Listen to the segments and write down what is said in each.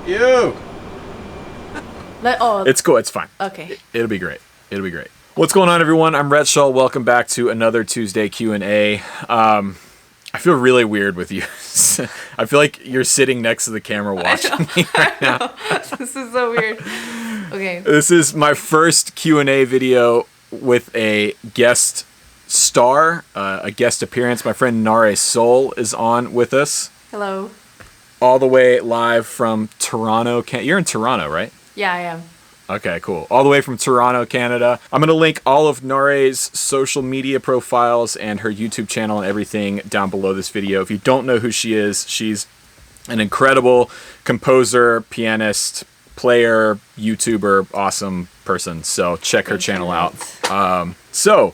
You. It's cool. It's fine. Okay. It'll be great. It'll be great. What's going on, everyone? I'm Rhett Shull. Welcome back to another Tuesday Q&A. I feel really weird with you. I feel like you're sitting next to the camera watching me right now. This is so weird. Okay. This is my first Q&A video with a guest star, a guest appearance. My friend Nahre Soul is on with us. Hello. All the way live from Toronto. You're in Toronto, right? Yeah, I am. Okay, cool. All the way from Toronto, Canada. I'm going to link all of Nahre's social media profiles and her YouTube channel and everything down below this video. If you don't know who she is, she's an incredible composer, pianist, player, YouTuber, awesome person. So check her channel out. So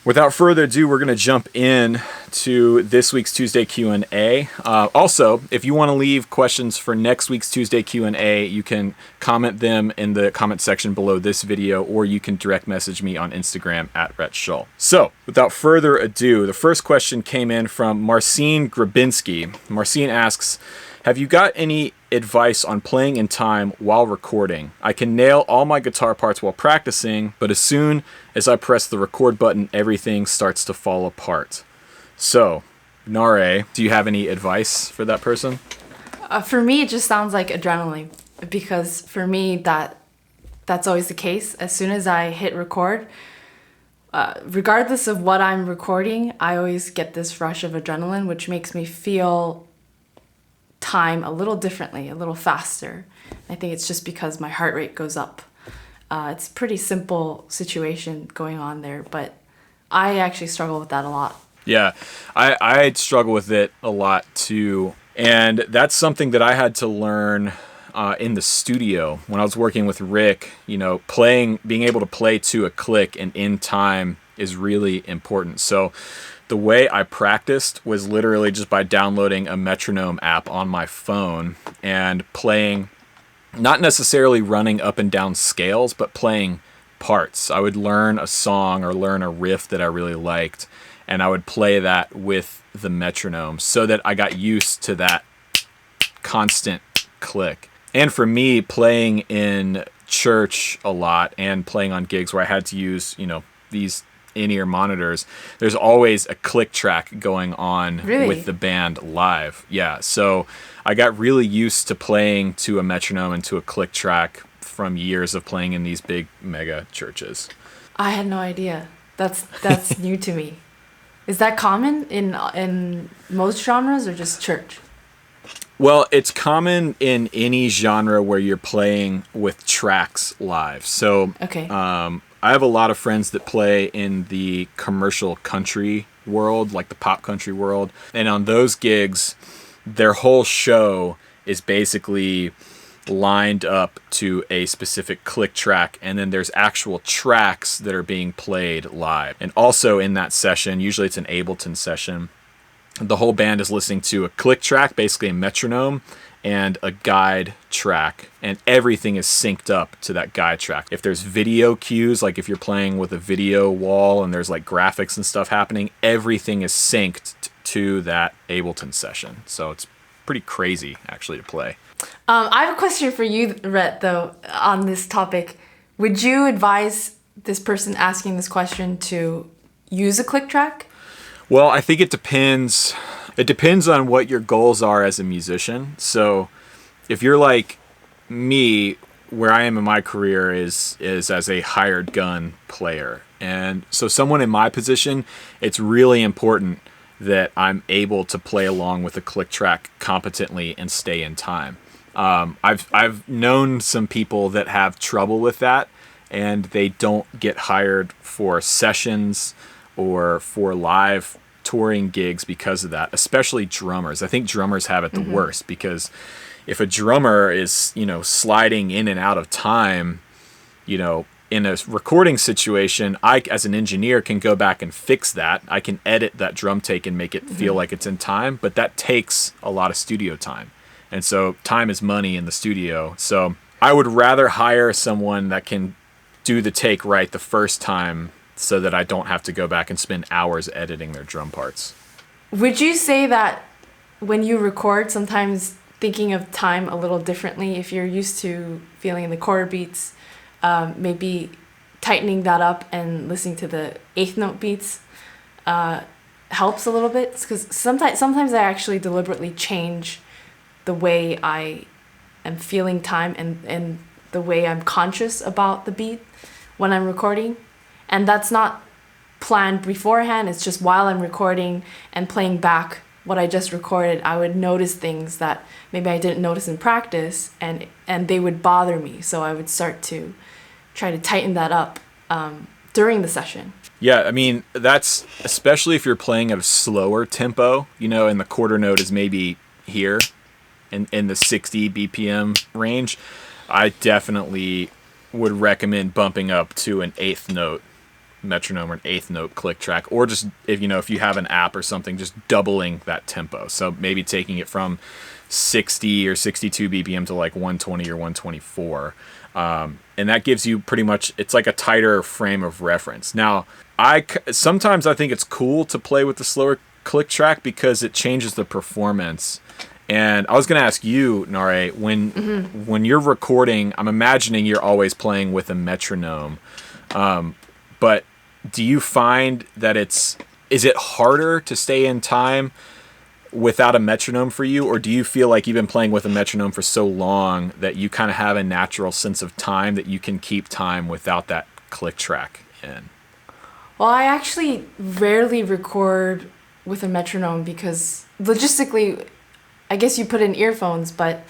without further ado, we're going to jump in to this week's Tuesday Q&A. Also, if you want to leave questions for next week's Tuesday Q&A, you can comment them in the comment section below this video, or you can direct message me on Instagram at Rhett Shull. So, without further ado, the first question came in from Marcin Grabinski. Marcin asks, have you got any advice on playing in time while recording? I can nail all my guitar parts while practicing, but as soon as I press the record button, everything starts to fall apart. So, Nahre, do you have any advice for that person? For me, it just sounds like adrenaline, because for me, that's always the case. As soon as I hit record, regardless of what I'm recording, I always get this rush of adrenaline, which makes me feel time a little differently, a little faster. I think it's just because my heart rate goes up. It's a pretty simple situation going on there, but I actually struggle with that a lot. Yeah, I struggle with it a lot too. And that's something that I had to learn in the studio when I was working with Rick. You know, being able to play to a click and in time is really important. So the way I practiced was literally just by downloading a metronome app on my phone and playing, not necessarily running up and down scales, but playing parts. I would learn a song or learn a riff that I really liked, and I would play that with the metronome so that I got used to that constant click. And for me, playing in church a lot and playing on gigs where I had to use, these in-ear monitors, there's always a click track going on with the band live. Yeah, so I got really used to playing to a metronome and to a click track from years of playing in these big mega churches. I had no idea. That's new to me. Is that common in most genres or just church? Well, it's common in any genre where you're playing with tracks live. So okay. I have a lot of friends that play in the commercial country world, like the pop country world. And on those gigs, their whole show is basically lined up to a specific click track, and then there's actual tracks that are being played live. And also in that session, usually it's an Ableton session, the whole band is listening to a click track, basically a metronome, and a guide track, and everything is synced up to that guide track. If there's video cues, like if you're playing with a video wall and there's like graphics and stuff happening, everything is synced to that Ableton session. So it's pretty crazy actually to play. I have a question for you, Rhett, though, on this topic. Would you advise this person asking this question to use a click track? Well, I think it depends. It depends on what your goals are as a musician. So if you're like me, where I am in my career is as a hired gun player. And so someone in my position, it's really important that I'm able to play along with a click track competently and stay in time. I've known some people that have trouble with that, and they don't get hired for sessions or for live touring gigs because of that, especially drummers. I think drummers have it the worst, because if a drummer is, sliding in and out of time, in a recording situation, I, as an engineer, can go back and fix that. I can edit that drum take and make it feel like it's in time, but that takes a lot of studio time. And so time is money in the studio. So I would rather hire someone that can do the take right the first time so that I don't have to go back and spend hours editing their drum parts. Would you say that when you record, sometimes thinking of time a little differently. If you're used to feeling the quarter beats, maybe tightening that up and listening to the eighth note beats helps a little bit, because sometimes I actually deliberately change the way I am feeling time and the way I'm conscious about the beat when I'm recording. And that's not planned beforehand. It's just while I'm recording and playing back what I just recorded, I would notice things that maybe I didn't notice in practice, and they would bother me. So I would start to try to tighten that up during the session. Yeah, I mean, that's especially if you're playing at a slower tempo, and the quarter note is maybe here in the 60 BPM range. I definitely would recommend bumping up to an eighth note metronome or an eighth note click track, or just if you have an app or something, just doubling that tempo. So maybe taking it from 60 or 62 BPM to like 120 or 124. And that gives you pretty much, it's like a tighter frame of reference. Now, sometimes I think it's cool to play with the slower click track because it changes the performance. And I was going to ask you, Nahre, when you're recording, I'm imagining you're always playing with a metronome. But do you find that is it harder to stay in time without a metronome for you? Or do you feel like you've been playing with a metronome for so long that you kind of have a natural sense of time that you can keep time without that click track in? Well, I actually rarely record with a metronome because logistically, I guess you put in earphones, but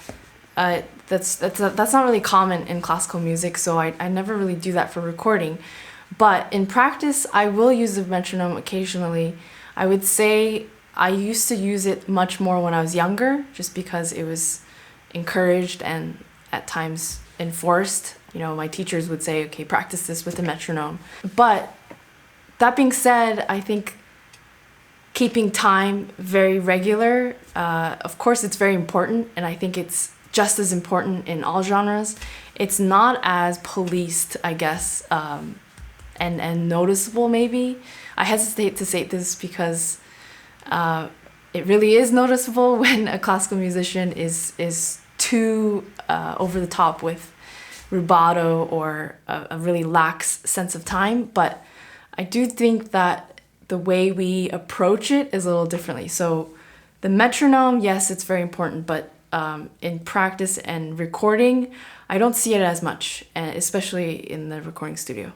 that's not really common in classical music, so I never really do that for recording. But in practice, I will use a metronome occasionally. I would say I used to use it much more when I was younger, just because it was encouraged and at times enforced. My teachers would say, okay, practice this with a metronome. But that being said, I think keeping time very regular, of course it's very important, and I think it's just as important in all genres. It's not as policed, I guess, and noticeable maybe. I hesitate to say this because it really is noticeable when a classical musician is too over the top with rubato or a really lax sense of time. But I do think that the way we approach it is a little differently. So the metronome, yes, it's very important, but in practice and recording, I don't see it as much, especially in the recording studio.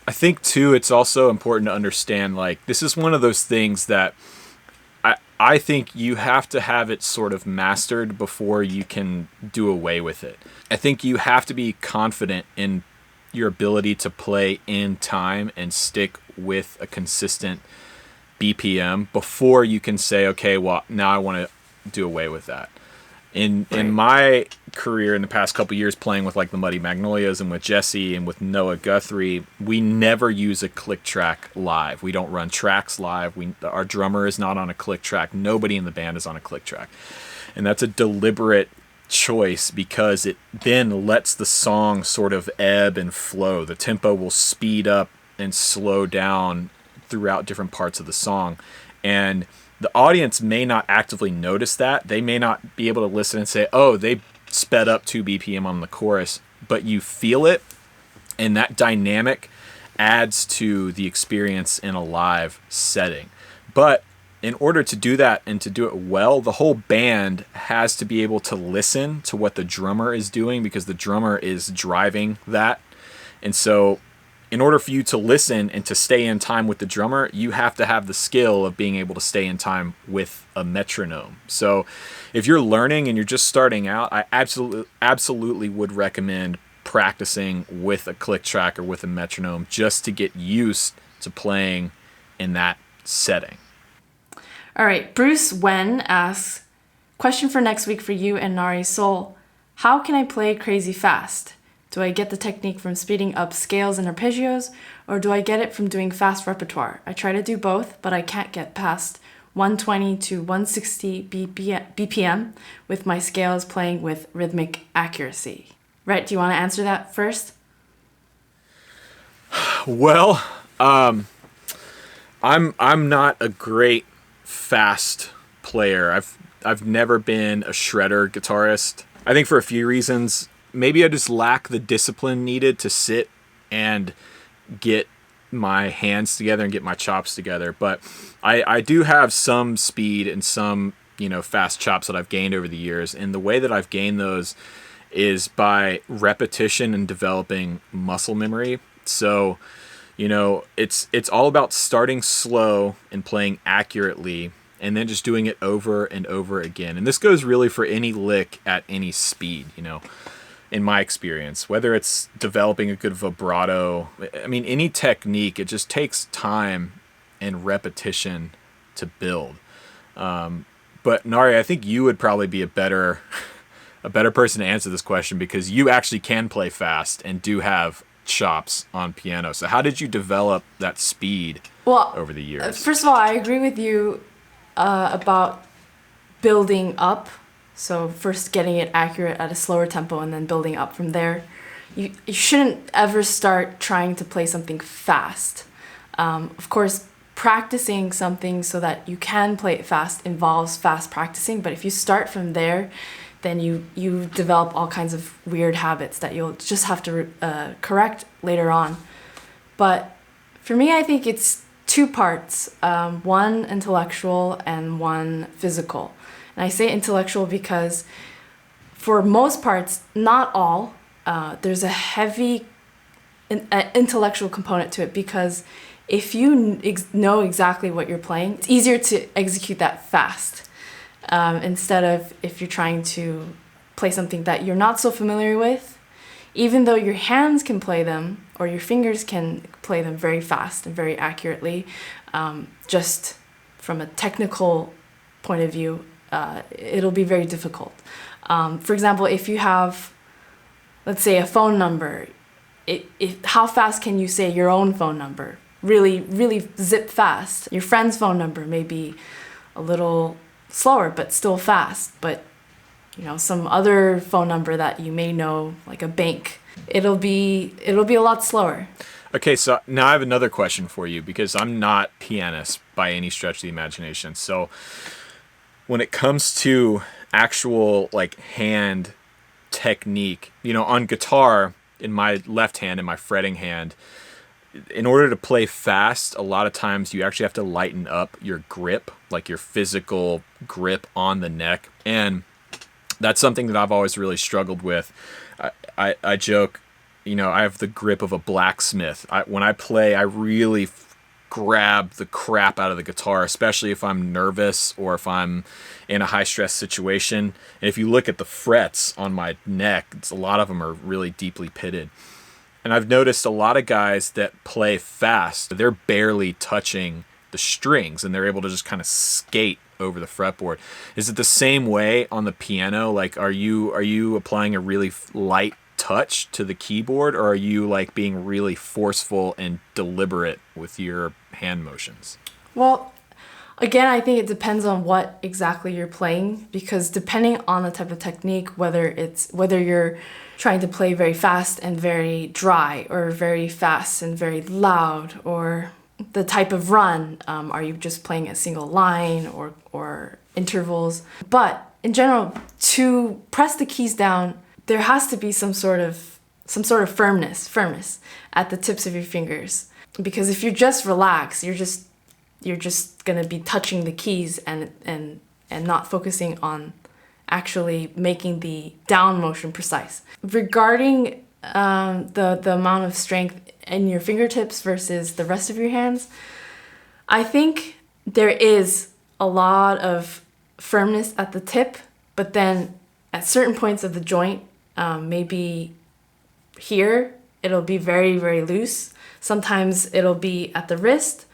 I think too, it's also important to understand, like, this is one of those things that I think you have to have it sort of mastered before you can do away with it. I think you have to be confident in your ability to play in time and stick with a consistent BPM before you can say, okay, well, now I want to do away with that. In my career in the past couple years playing with like the Muddy Magnolias and with Jesse and with Noah Guthrie, we never use a click track live. We don't run tracks live. Our drummer is not on a click track. Nobody in the band is on a click track. And that's a deliberate choice because it then lets the song sort of ebb and flow. The tempo will speed up and slow down throughout different parts of the song. And the audience may not actively notice that. They may not be able to listen and say, oh, they sped up 2 BPM on the chorus, but you feel it, and that dynamic adds to the experience in a live setting. But in order to do that and to do it well, the whole band has to be able to listen to what the drummer is doing because the drummer is driving that. And so in order for you to listen and to stay in time with the drummer, you have to have the skill of being able to stay in time with a metronome. So if you're learning and you're just starting out, I absolutely would recommend practicing with a click track or with a metronome just to get used to playing in that setting. All right, Bruce Wen asks, question for next week for you and Nahre Soul. How can I play crazy fast? Do I get the technique from speeding up scales and arpeggios, or do I get it from doing fast repertoire? I try to do both, but I can't get past 120 to 160 BPM with my scales playing with rhythmic accuracy. Rhett, do you want to answer that first? Well, I'm not a great fast player. I've never been a shredder guitarist. I think for a few reasons. Maybe I just lack the discipline needed to sit and get my hands together and get my chops together. But I do have some speed and some, fast chops that I've gained over the years. And the way that I've gained those is by repetition and developing muscle memory. So, it's all about starting slow and playing accurately and then just doing it over and over again. And this goes really for any lick at any speed, in my experience, whether it's developing a good vibrato, any technique, it just takes time and repetition to build. But Nahre, I think you would probably be a better person to answer this question because you actually can play fast and do have chops on piano. So how did you develop that speed over the years? First of all, I agree with you about building up. So first getting it accurate at a slower tempo and then building up from there. You shouldn't ever start trying to play something fast. Of course, practicing something so that you can play it fast involves fast practicing. But if you start from there, then you develop all kinds of weird habits that you'll just have to correct later on. But for me, I think it's two parts, one intellectual and one physical. And I say intellectual because for most parts, not all, there's a heavy intellectual component to it because if you know exactly what you're playing, it's easier to execute that fast instead of if you're trying to play something that you're not so familiar with. Even though your hands can play them or your fingers can play them very fast and very accurately, just from a technical point of view, it'll be very difficult. For example, if you have, let's say, a phone number, how fast can you say your own phone number? Really, really zip fast. Your friend's phone number may be a little slower, but still fast. But, some other phone number that you may know, like a bank, it'll be a lot slower. Okay, so now I have another question for you because I'm not a pianist by any stretch of the imagination. So when it comes to actual hand technique, on guitar, in my left hand, in my fretting hand, in order to play fast, a lot of times you actually have to lighten up your grip, like your physical grip on the neck. And that's something that I've always really struggled with. I joke, I have the grip of a blacksmith. When I play, I really grab the crap out of the guitar, especially if I'm nervous or if I'm in a high stress situation. And if you look at the frets on my neck, a lot of them are really deeply pitted. And I've noticed a lot of guys that play fast, they're barely touching the strings and they're able to just kind of skate over the fretboard. Is it the same way on the piano? Are you applying a really light touch to the keyboard, or are you being really forceful and deliberate with your hand motions? Well, again, I think it depends on what exactly you're playing, because depending on the type of technique, whether you're trying to play very fast and very dry, or very fast and very loud, or the type of run, are you just playing a single line or intervals? But in general, to press the keys down, there has to be some sort of firmness at the tips of your fingers. Because if you're just relaxed, you're just gonna be touching the keys and not focusing on actually making the down motion precise. Regarding the amount of strength in your fingertips versus the rest of your hands, I think there is a lot of firmness at the tip, but then at certain points of the joint, maybe here, it'll be very, very loose. Sometimes it'll be at the wrist,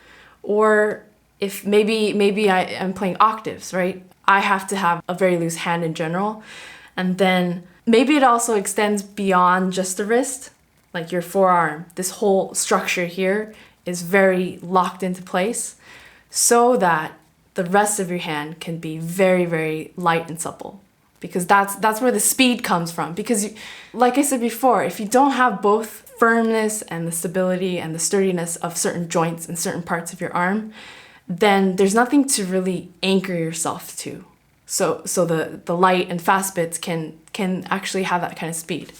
or if maybe I am playing octaves, right? I have to have a very loose hand in general. And then maybe it also extends beyond just the wrist, like your forearm. This whole structure here is very locked into place so that the rest of your hand can be very, very light and supple. Because that's where the speed comes from. Because like I said before, if you don't have both firmness and the stability and the sturdiness of certain joints and certain parts of your arm, then there's nothing to really anchor yourself to. so the light and fast bits can actually have that kind of speed.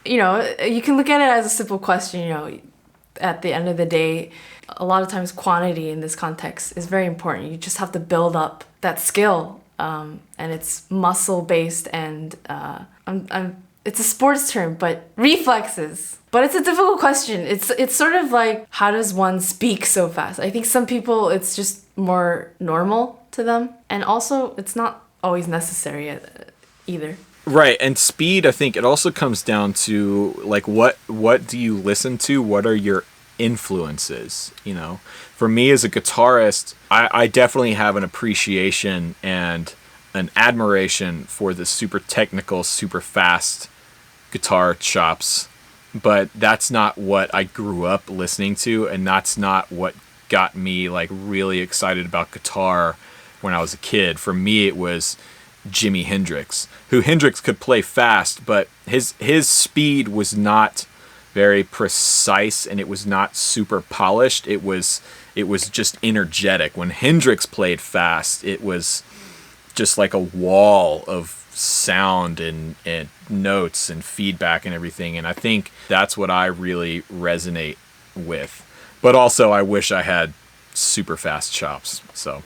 You know, you can look at it as a simple question. You know, at the end of the day, a lot of times quantity in this context is very important. You just have to build up that skill, and it's muscle based, and it's a sports term, but reflexes. But it's a difficult question. It's sort of like, how does one speak so fast? I think some people, it's just more normal to them, and also it's not always necessary either. Right, and speed, I think it also comes down to like what do you listen to? What are your influences? You know, for me as a guitarist, I definitely have an appreciation and an admiration for the super technical, super fast guitar chops, but that's not what I grew up listening to, and that's not what got me like really excited about guitar when I was a kid. For me, it was Jimi Hendrix, who Hendrix could play fast, but his speed was not very precise, and it was not super polished. It was just energetic. When Hendrix played fast, it was just like a wall of sound and notes and feedback and everything. And I think that's what I really resonate with. But also, I wish I had super fast chops. So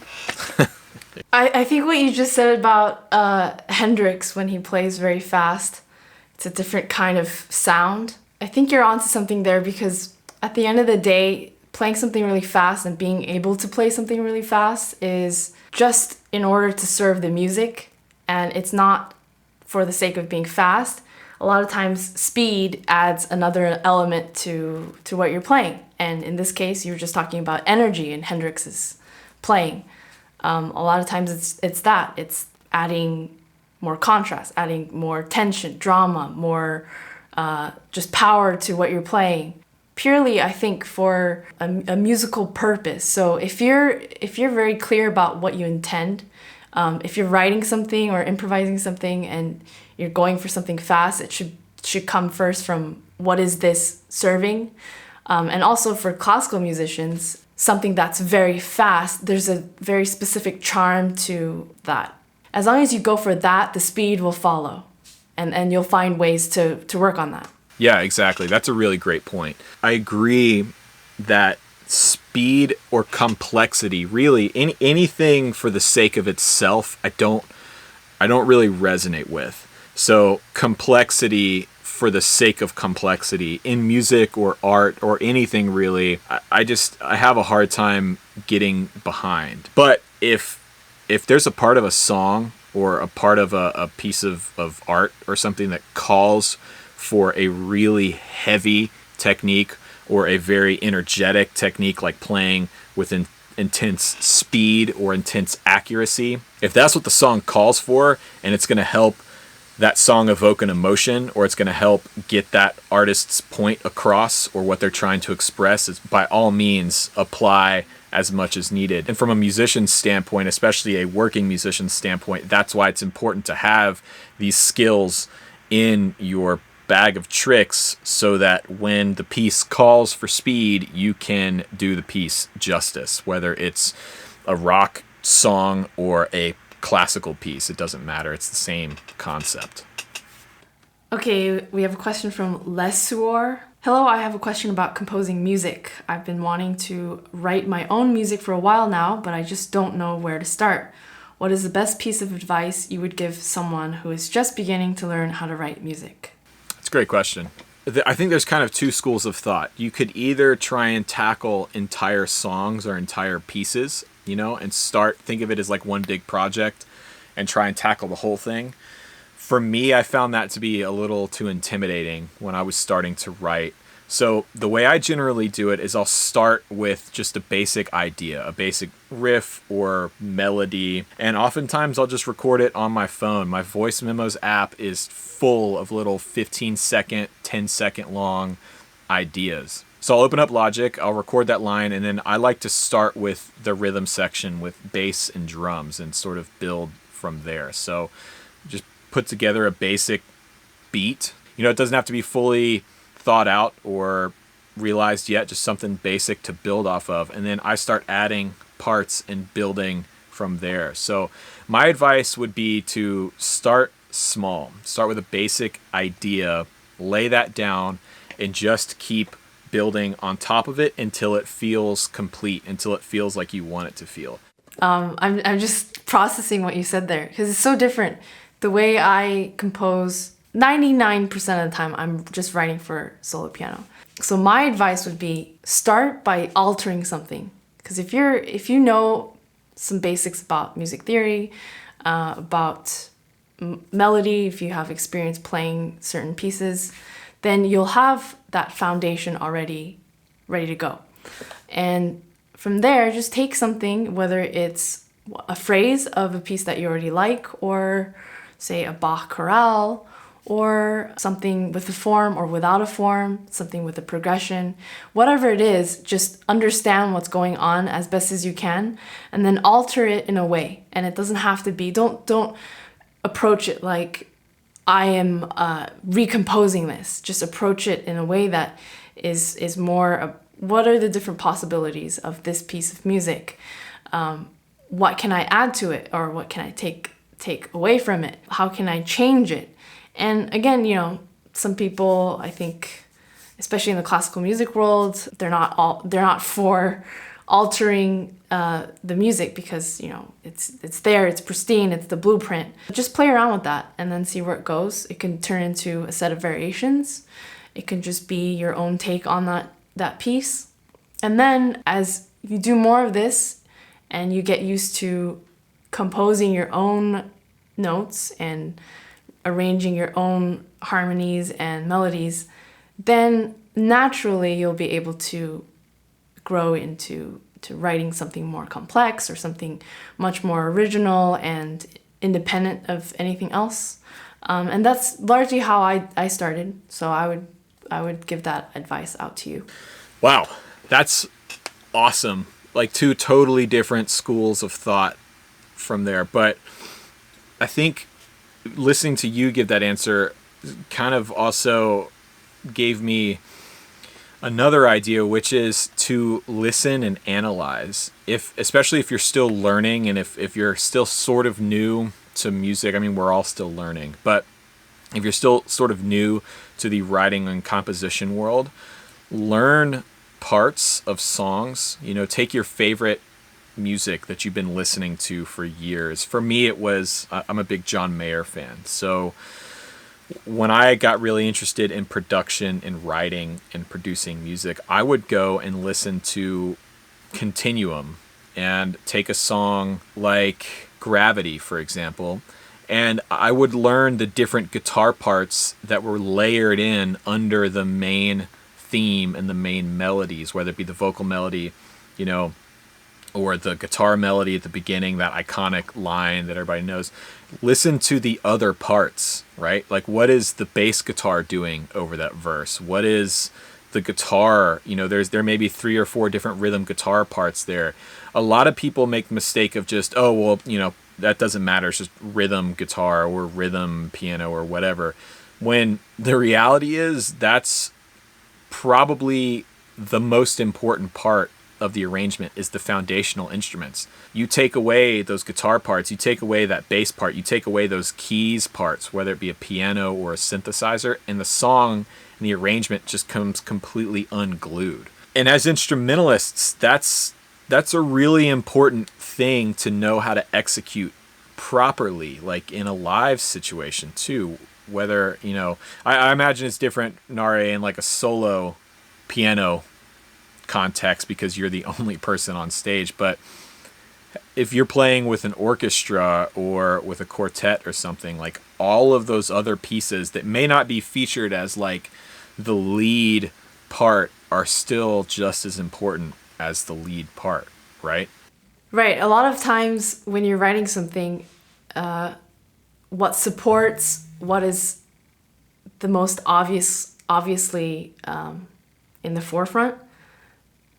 I think what you just said about Hendrix, when he plays very fast, it's a different kind of sound. I think you're onto something there, because at the end of the day, playing something really fast and being able to play something really fast is just in order to serve the music, and it's not for the sake of being fast. A lot of times speed adds another element to what you're playing, and in this case you were just talking about energy in Hendrix's playing. A lot of times it's adding more contrast, adding more tension, drama, more just power to what you're playing, purely I think for a musical purpose. So if you're very clear about what you intend, if you're writing something or improvising something and you're going for something fast, it should come first from, what is this serving? And also for classical musicians, something that's very fast, there's a very specific charm to that. As long as you go for that, the speed will follow, and you'll find ways to work on that. yeah, exactly. That's a really great point. I agree that speed or complexity, really anything for the sake of itself, I don't really resonate with. So complexity for the sake of complexity in music or art or anything really, I have a hard time getting behind. But if there's a part of a song or a part of a piece of art or something that calls for a really heavy technique or a very energetic technique, like playing with intense speed or intense accuracy, if that's what the song calls for, and it's going to help that song evoke an emotion, or it's going to help get that artist's point across or what they're trying to express, is by all means apply as much as needed. And from a musician's standpoint, especially a working musician's standpoint, that's why it's important to have these skills in your bag of tricks, so that when the piece calls for speed, you can do the piece justice, whether it's a rock song or a classical piece. It doesn't matter. It's the same concept. Okay, we have a question from Lesuor. Hello, I have a question about composing music. I've been wanting to write my own music for a while now, but I just don't know where to start. What is the best piece of advice you would give someone who is just beginning to learn how to write music? It's a great question. I think there's kind of two schools of thought. You could either try and tackle entire songs or entire pieces, and think of it as like one big project and try and tackle the whole thing. For me, I found that to be a little too intimidating when I was starting to write. So the way I generally do it is I'll start with just a basic idea, a basic riff or melody, and oftentimes I'll just record it on my phone. My Voice Memos app is full of little 15-second, 10-second long ideas. So I'll open up Logic, I'll record that line, and then I like to start with the rhythm section with bass and drums and sort of build from there. So just put together a basic beat. It doesn't have to be fully thought out or realized yet, just something basic to build off of. And then I start adding parts and building from there. So my advice would be to start small. Start with a basic idea, lay that down, and just keep building on top of it until it feels complete, until it feels like you want it to feel. I'm just processing what you said there because it's so different. The way I compose, 99% of the time, I'm just writing for solo piano. So my advice would be start by altering something. Because if you know some basics about music theory, about melody, if you have experience playing certain pieces, then you'll have that foundation already ready to go. And from there, just take something, whether it's a phrase of a piece that you already like, or say a Bach chorale, or something with a form or without a form, something with a progression. Whatever it is, just understand what's going on as best as you can, and then alter it in a way. And it doesn't have to be, don't approach it like I am recomposing this. Just approach it in a way that is more, what are the different possibilities of this piece of music? What can I add to it, or what can I take away from it? How can I change it? And again, some people, I think, especially in the classical music world, they're not for altering the music because it's there, it's pristine, it's the blueprint. Just play around with that and then see where it goes. It can turn into a set of variations. It can just be your own take on that piece. And then as you do more of this and you get used to composing your own notes and arranging your own harmonies and melodies, then naturally you'll be able to grow into writing something more complex or something much more original and independent of anything else. And that's largely how I started. So I would give that advice out to you. Wow, that's awesome. Like two totally different schools of thought from there. But I think listening to you give that answer kind of also gave me another idea, which is to listen and analyze. Especially if you're still learning and if you're still sort of new to music. I mean, we're all still learning, but if you're still sort of new to the writing and composition world, learn parts of songs. Take your favorite music that you've been listening to for years. For me, I'm a big John Mayer fan. So when I got really interested in production and writing and producing music, I would go and listen to Continuum and take a song like Gravity, for example, and I would learn the different guitar parts that were layered in under the main theme and the main melodies, whether it be the vocal melody, or the guitar melody at the beginning, that iconic line that everybody knows. Listen to the other parts, right? Like, what is the bass guitar doing over that verse? What is the guitar? There may be 3 or 4 different rhythm guitar parts there. A lot of people make the mistake of just, that doesn't matter. It's just rhythm guitar or rhythm piano or whatever. When the reality is that's probably the most important part of the arrangement is the foundational instruments. You take away those guitar parts, you take away that bass part, you take away those keys parts, whether it be a piano or a synthesizer, and the song and the arrangement just comes completely unglued. And as instrumentalists, that's a really important thing to know how to execute properly, like in a live situation too. Whether, I imagine it's different, Nahre, in like a solo piano context because you're the only person on stage. But if you're playing with an orchestra or with a quartet or something, like all of those other pieces that may not be featured as like the lead part are still just as important as the lead part, right? Right. A lot of times when you're writing something, what supports what is the most obviously in the forefront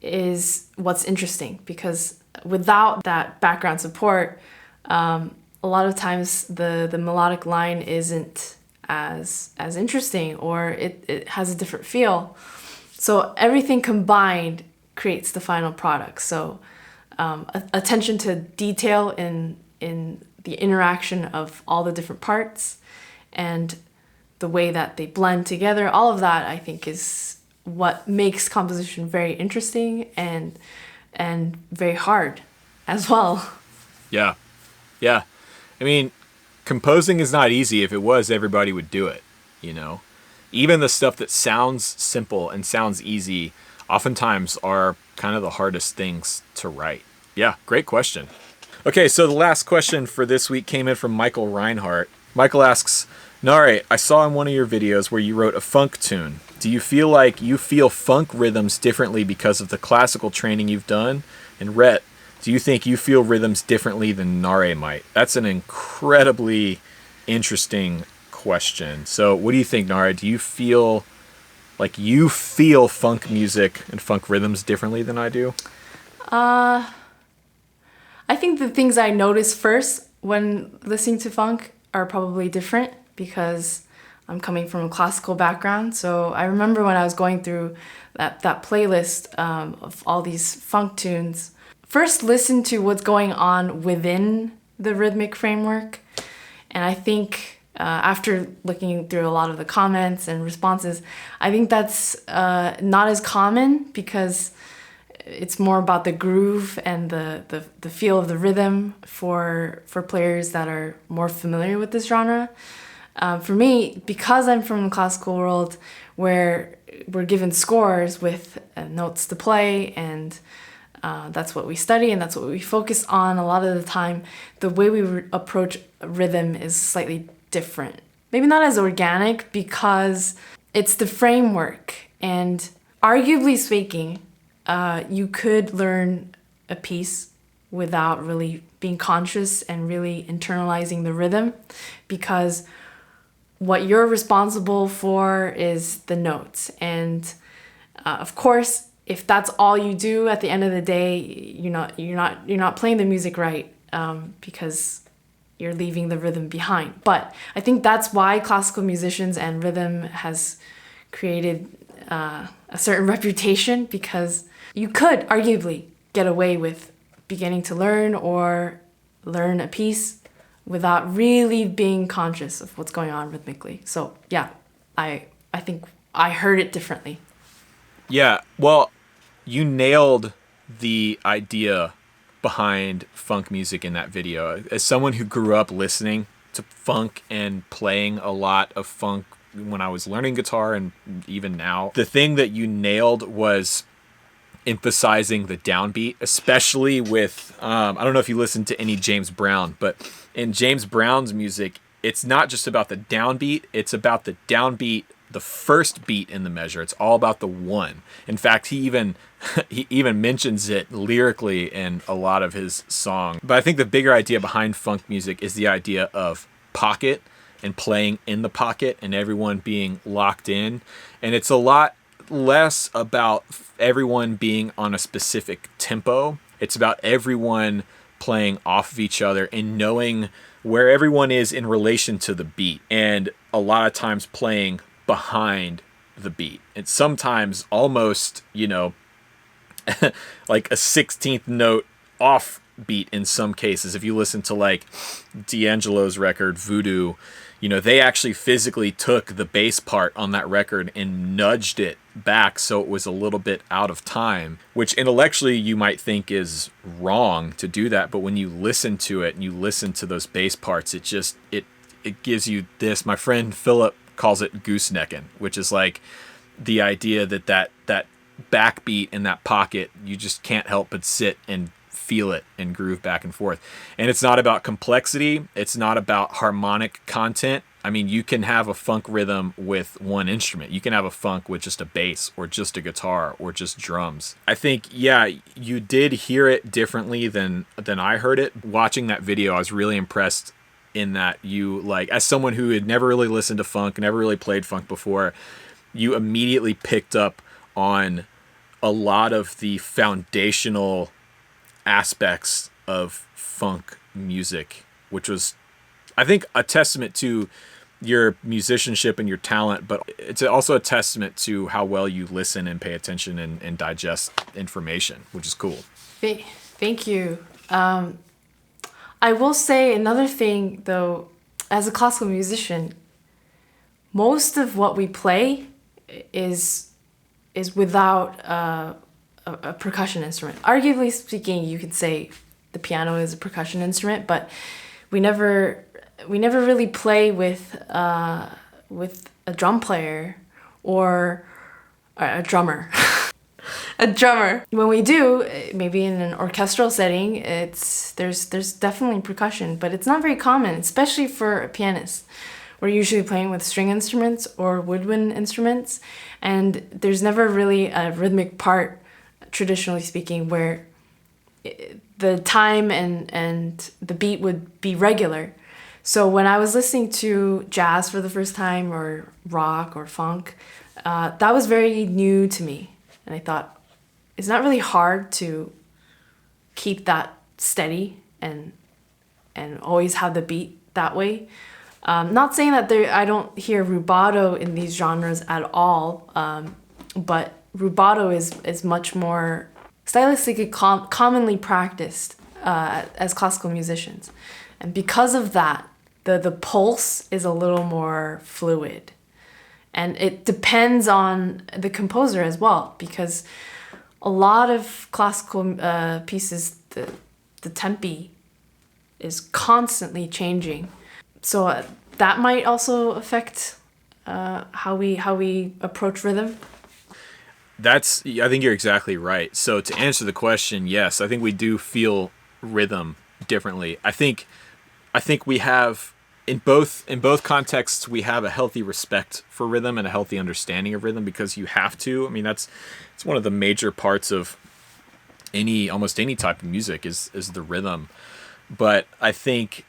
is what's interesting, because without that background support, a lot of times the melodic line isn't as interesting, or it has a different feel. So everything combined creates the final product. So attention to detail in the interaction of all the different parts and the way that they blend together. All of that, I think, is what makes composition very interesting and very hard as well. Yeah. Yeah. I mean, composing is not easy. If it was, everybody would do it, you know? Even the stuff that sounds simple and sounds easy oftentimes are kind of the hardest things to write. Yeah, great question. Okay, so the last question for this week came in from Michael Reinhardt. Michael asks, Nahre, I saw in one of your videos where you wrote a funk tune. Do you feel like you feel funk rhythms differently because of the classical training you've done? And Rhett, do you think you feel rhythms differently than Nahre might? That's an incredibly interesting question. So what do you think, Nahre? Do you feel like you feel funk music and funk rhythms differently than I do? I think the things I notice first when listening to funk are probably different because I'm coming from a classical background. So I remember when I was going through that playlist of all these funk tunes, first listen to what's going on within the rhythmic framework. And I think after looking through a lot of the comments and responses, I think that's not as common because it's more about the groove and the feel of the rhythm for players that are more familiar with this genre. For me, because I'm from the classical world where we're given scores with notes to play and that's what we study and that's what we focus on a lot of the time, the way we approach rhythm is slightly different. Maybe not as organic because it's the framework, and arguably speaking, you could learn a piece without really being conscious and really internalizing the rhythm, because what you're responsible for is the notes. And of course, if that's all you do at the end of the day, you're not playing the music right, because you're leaving the rhythm behind. But I think that's why classical musicians and rhythm has created a certain reputation, because you could arguably get away with beginning to learn or learn a piece without really being conscious of what's going on rhythmically. So yeah, I think I heard it differently. Yeah, well, you nailed the idea behind funk music in that video. As someone who grew up listening to funk and playing a lot of funk when I was learning guitar and even now, the thing that you nailed was emphasizing the downbeat, especially with, I don't know if you listen to any James Brown, but in James Brown's music, it's not just about the downbeat, it's about the downbeat, the first beat in the measure. It's all about the one. In fact, he even mentions it lyrically in a lot of his songs. But I think the bigger idea behind funk music is the idea of pocket and playing in the pocket and everyone being locked in. And it's a lot less about everyone being on a specific tempo. It's about everyone playing off of each other and knowing where everyone is in relation to the beat. And a lot of times playing behind the beat. It's sometimes almost, like a 16th note off beat in some cases. If you listen to like D'Angelo's record, Voodoo, they actually physically took the bass part on that record and nudged it back so it was a little bit out of time, which intellectually you might think is wrong to do that. But when you listen to it and you listen to those bass parts, it gives you this. My friend Philip calls it goosenecking, which is like the idea that backbeat in that pocket, you just can't help but sit and feel it and groove back and forth. And it's not about complexity. It's not about harmonic content. I mean, you can have a funk rhythm with one instrument. You can have a funk with just a bass or just a guitar or just drums. I think, yeah, you did hear it differently than I heard it. Watching that video, I was really impressed in that you, like, as someone who had never really listened to funk, never really played funk before, you immediately picked up on a lot of the foundational aspects of funk music, which was, I think, a testament to your musicianship and your talent, but it's also a testament to how well you listen and pay attention and digest information, which is cool. Thank Thank you. I will say another thing, though, as a classical musician, most of what we play is without a percussion instrument. Arguably speaking, you could say the piano is a percussion instrument, but we never really play with a drum player or a drummer. A drummer. When we do, maybe in an orchestral setting, there's definitely percussion, but it's not very common, especially for a pianist. We're usually playing with string instruments or woodwind instruments, and there's never really a rhythmic part, traditionally speaking, where the time and the beat would be regular. So when I was listening to jazz for the first time, or rock or funk, that was very new to me. And I thought, it's not really hard to keep that steady and always have the beat that way. Not saying that I don't hear rubato in these genres at all, but rubato is much more stylistically commonly practiced as classical musicians. And because of that, the pulse is a little more fluid. And it depends on the composer as well, because a lot of classical pieces, the tempi is constantly changing. So that might also affect how we approach rhythm. I think you're exactly right. So to answer the question, yes, I think we do feel rhythm differently. I think we have, in both contexts, we have a healthy respect for rhythm and a healthy understanding of rhythm, because you have to. I mean, it's one of the major parts of almost any type of music is the rhythm. But I think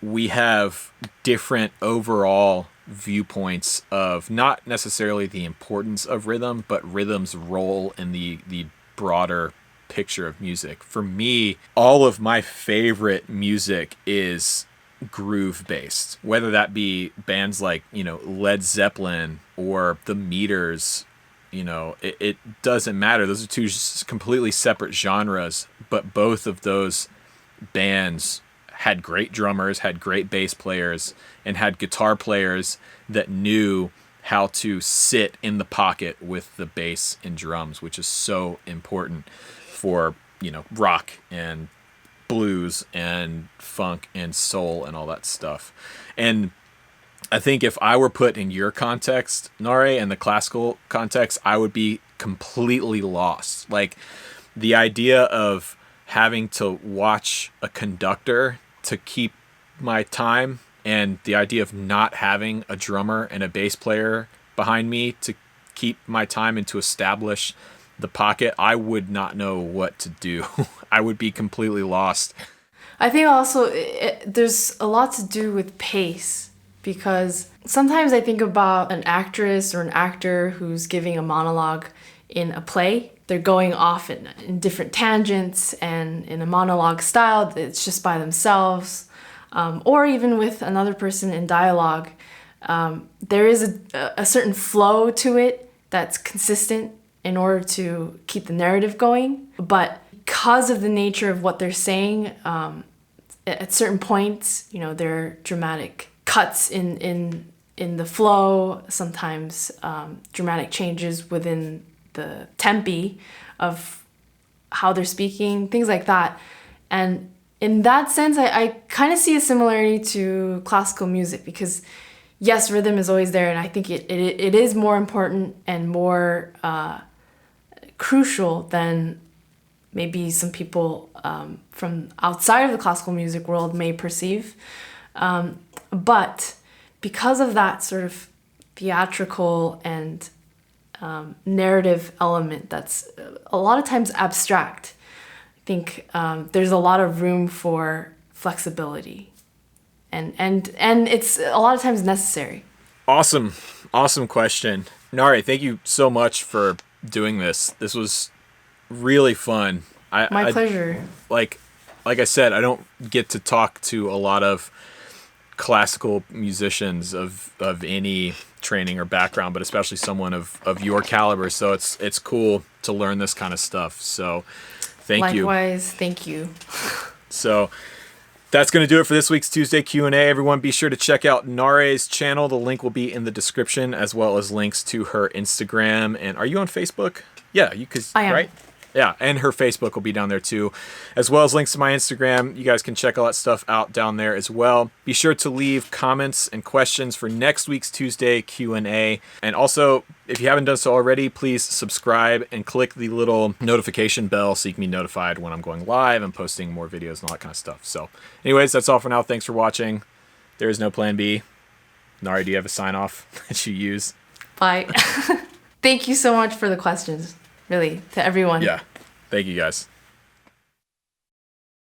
we have different overall viewpoints of not necessarily the importance of rhythm, but rhythm's role in the broader picture of music. For me, all of my favorite music is groove based, whether that be bands like, Led Zeppelin or the Meters. It doesn't matter. Those are two completely separate genres, but both of those bands had great drummers, had great bass players, and had guitar players that knew how to sit in the pocket with the bass and drums, which is so important for, rock and blues and funk and soul and all that stuff. And I think if I were put in your context, Nahre, and the classical context, I would be completely lost. Like, the idea of having to watch a conductor to keep my time, and the idea of not having a drummer and a bass player behind me to keep my time and to establish the pocket, I would not know what to do. I would be completely lost. I think also there's a lot to do with pace, because sometimes I think about an actress or an actor who's giving a monologue in a play. They're going off in different tangents, and in a monologue style, it's just by themselves, or even with another person in dialogue. There is a certain flow to it that's consistent in order to keep the narrative going. But because of the nature of what they're saying, at certain points, there are dramatic cuts in the flow, sometimes dramatic changes within the tempi of how they're speaking, things like that. And in that sense, I kind of see a similarity to classical music, because yes, rhythm is always there, and I think it is more important and more crucial than maybe some people from outside of the classical music world may perceive. But because of that sort of theatrical and narrative element that's a lot of times abstract, I think there's a lot of room for flexibility, and it's a lot of times necessary. Awesome question. Nahre, thank you so much for doing this. This was really fun. My pleasure. Like I said, I don't get to talk to a lot of classical musicians of any training or background, but especially someone of your caliber. So it's cool to learn this kind of stuff. So Thank you. Likewise, thank you. So that's going to do it for this week's Tuesday Q&A. Everyone, be sure to check out Nahre's channel. The link will be in the description, as well as links to her Instagram. And are you on Facebook? Yeah, I am. Right? Yeah, and her Facebook will be down there too, as well as links to my Instagram. You guys can check all that stuff out down there as well. Be sure to leave comments and questions for next week's Tuesday Q&A. And also, if you haven't done so already, please subscribe and click the little notification bell so you can be notified when I'm going live and posting more videos and all that kind of stuff. So anyways, that's all for now. Thanks for watching. There is no plan B. Nahre, do you have a sign off that you use? Bye. Thank you so much for the questions. Really, to everyone. Yeah. Thank you, guys.